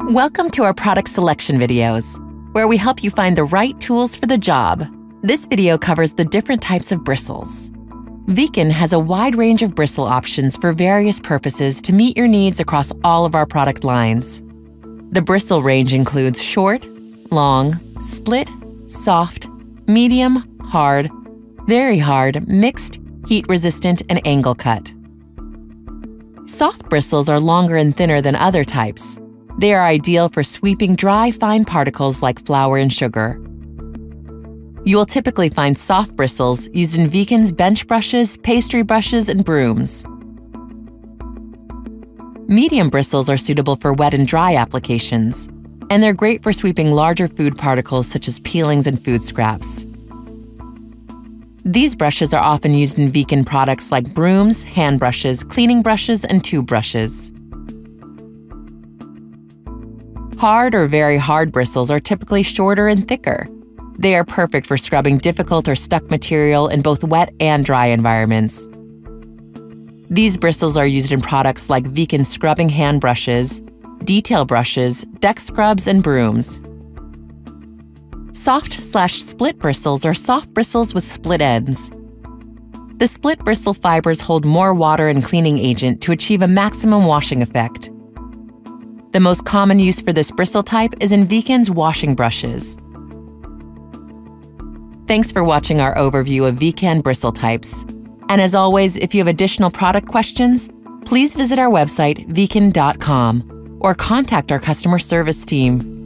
Welcome to our product selection videos, where we help you find the right tools for the job. This video covers the different types of bristles. Viken has a wide range of bristle options for various purposes to meet your needs across all of our product lines. The bristle range includes short, long, split, soft, medium, hard, very hard, mixed, heat-resistant, and angle cut. Soft bristles are longer and thinner than other types. They are ideal for sweeping dry, fine particles like flour and sugar. You will typically find soft bristles used in Viken's bench brushes, pastry brushes, and brooms. Medium bristles are suitable for wet and dry applications, and they're great for sweeping larger food particles such as peelings and food scraps. These brushes are often used in Viken products like brooms, hand brushes, cleaning brushes, and tube brushes. Hard or very hard bristles are typically shorter and thicker. They are perfect for scrubbing difficult or stuck material in both wet and dry environments. These bristles are used in products like Viken scrubbing hand brushes, detail brushes, deck scrubs, and brooms. Soft/split bristles are soft bristles with split ends. The split bristle fibers hold more water and cleaning agent to achieve a maximum washing effect. The most common use for this bristle type is in Viken's washing brushes. Thanks for watching our overview of Viken bristle types. And as always, if you have additional product questions, please visit our website, viken.com, or contact our customer service team.